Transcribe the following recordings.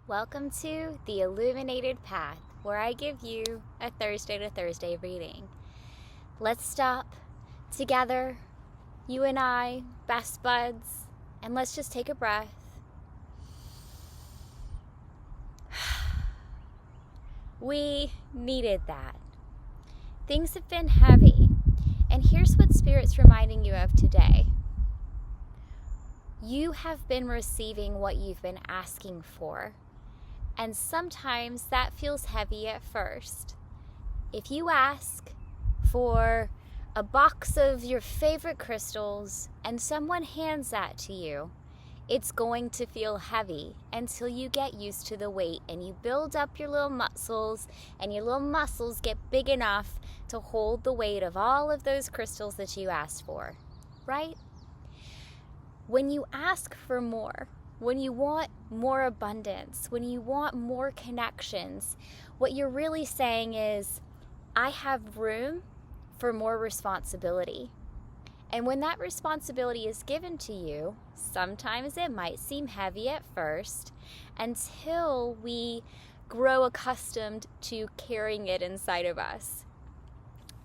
Welcome to the Illuminated Path, where I give you a Thursday to Thursday reading. Let's stop together, you and I, best buds, and let's just take a breath. We needed that. Things have been heavy, and here's what Spirit's reminding you of today. You have been receiving what you've been asking for. And sometimes that feels heavy at first. If you ask for a box of your favorite crystals and someone hands that to you, it's going to feel heavy until you get used to the weight and you build up your little muscles and your little muscles get big enough to hold the weight of all of those crystals that you asked for, right? When you ask for more, when you want more abundance, when you want more connections, what you're really saying is, I have room for more responsibility. And when that responsibility is given to you, sometimes it might seem heavy at first until we grow accustomed to carrying it inside of us.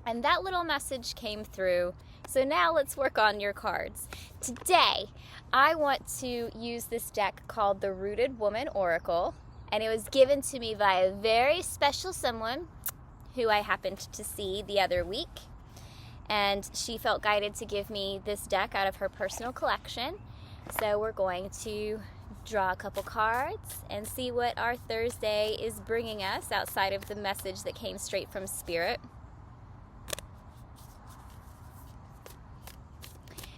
And that little message came through. So now let's work on your cards. Today, I want to use this deck called the Rooted Woman Oracle, and it was given to me by a very special someone who I happened to see the other week, and she felt guided to give me this deck out of her personal collection. So we're going to draw a couple cards and see what our Thursday is bringing us outside of the message that came straight from Spirit.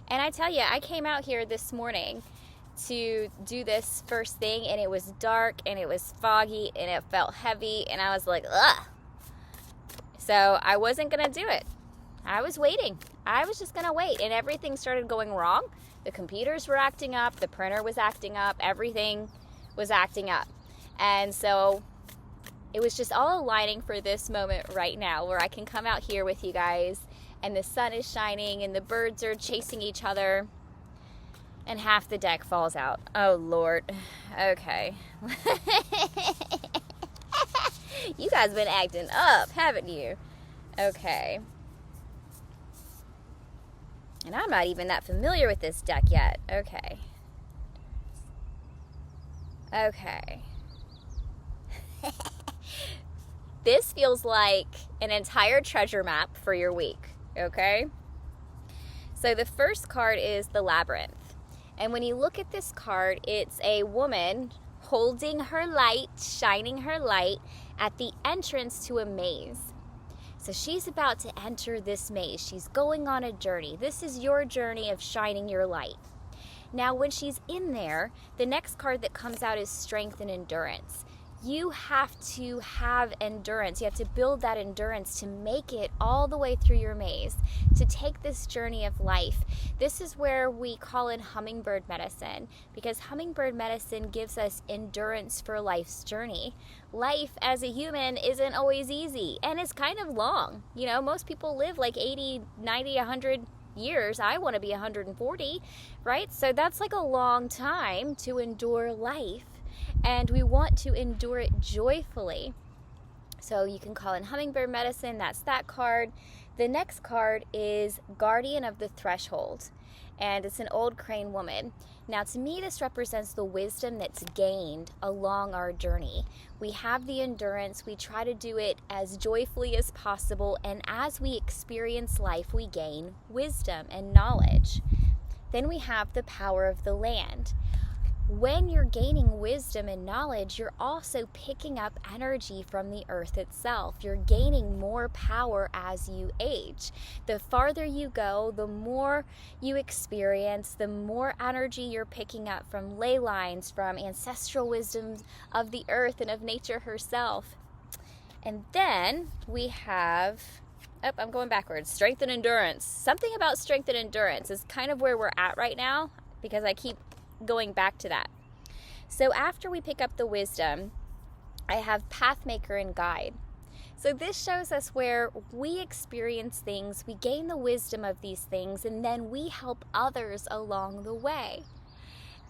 And I tell you, I came out here this morning to do this first thing, and it was dark, and it was foggy, and it felt heavy, and I was like, ugh. So I wasn't going to do it. I was waiting. I was just going to wait, and everything started going wrong. The computers were acting up. The printer was acting up. Everything was acting up. And so it was just all aligning for this moment right now where I can come out here with you guys, and the sun is shining, and the birds are chasing each other, and half the deck falls out. Oh, Lord. Okay. You guys been acting up, haven't you? Okay. And I'm not even that familiar with this deck yet. Okay. Okay. This feels like an entire treasure map for your week. Okay? So the first card is the Labyrinth. And when you look at this card, it's a woman holding her light, shining her light at the entrance to a maze. So she's about to enter this maze. She's going on a journey. This is your journey of shining your light. Now, when she's in there, the next card that comes out is Strength and Endurance. You have to have endurance. You have to build that endurance to make it all the way through your maze, to take this journey of life. This is where we call in hummingbird medicine, because hummingbird medicine gives us endurance for life's journey. Life as a human isn't always easy, and it's kind of long. You know, most people live like 80, 90, 100 years. I want to be 140, right? So that's like a long time to endure life. And we want to endure it joyfully. So you can call in hummingbird medicine. That's that card. The next card is Guardian of the Threshold. And it's an old crane woman. Now, to me, this represents the wisdom that's gained along our journey. We have the endurance. We try to do it as joyfully as possible. And as we experience life, we gain wisdom and knowledge. Then we have the power of the land. When you're gaining wisdom and knowledge, you're also picking up energy from the earth itself. You're gaining more power as you age. The farther you go, the more you experience, the more energy you're picking up from ley lines, from ancestral wisdoms of the earth and of nature herself. And then we have, I'm going backwards, Strength and Endurance. Something about Strength and Endurance is kind of where we're at right now, because I keep going back to that. So after we pick up the wisdom, I have Pathmaker and Guide. So this shows us where we experience things, we gain the wisdom of these things, and then we help others along the way.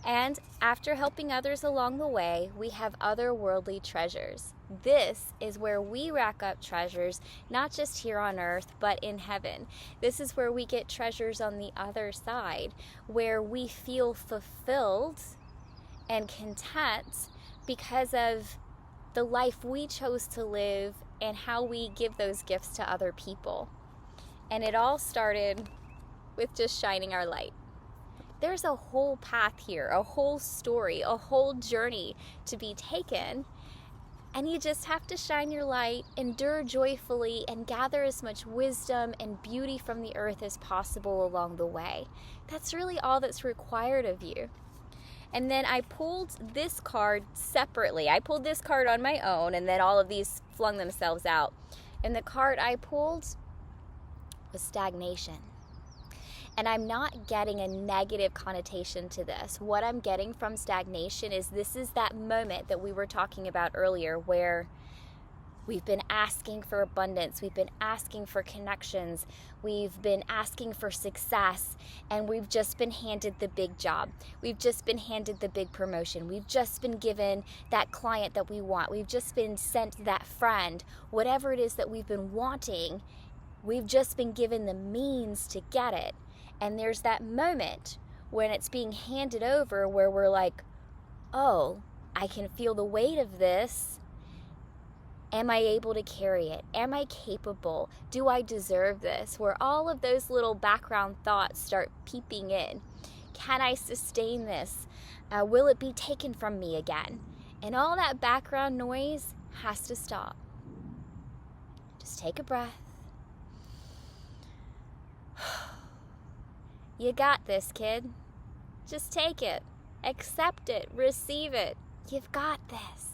And after helping others along the way, we have otherworldly treasures. This is where we rack up treasures, not just here on earth, but in heaven. This is where we get treasures on the other side, where we feel fulfilled and content because of the life we chose to live and how we give those gifts to other people. And it all started with just shining our light. There's a whole path here, a whole story, a whole journey to be taken. And you just have to shine your light, endure joyfully, and gather as much wisdom and beauty from the earth as possible along the way. That's really all that's required of you. And then I pulled this card separately. I pulled this card on my own, and then all of these flung themselves out. And the card I pulled was stagnation. And I'm not getting a negative connotation to this. What I'm getting from stagnation is this is that moment that we were talking about earlier where we've been asking for abundance, we've been asking for connections, we've been asking for success, and we've just been handed the big job. We've just been handed the big promotion. We've just been given that client that we want. We've just been sent that friend. Whatever it is that we've been wanting, we've just been given the means to get it. And there's that moment when it's being handed over where we're like, oh, I can feel the weight of this. Am I able to carry it? Am I capable? Do I deserve this? Where all of those little background thoughts start peeping in. Can I sustain this? Will it be taken from me again? And all that background noise has to stop. Just take a breath. You got this, kid. Just take it. Accept it. Receive it. You've got this.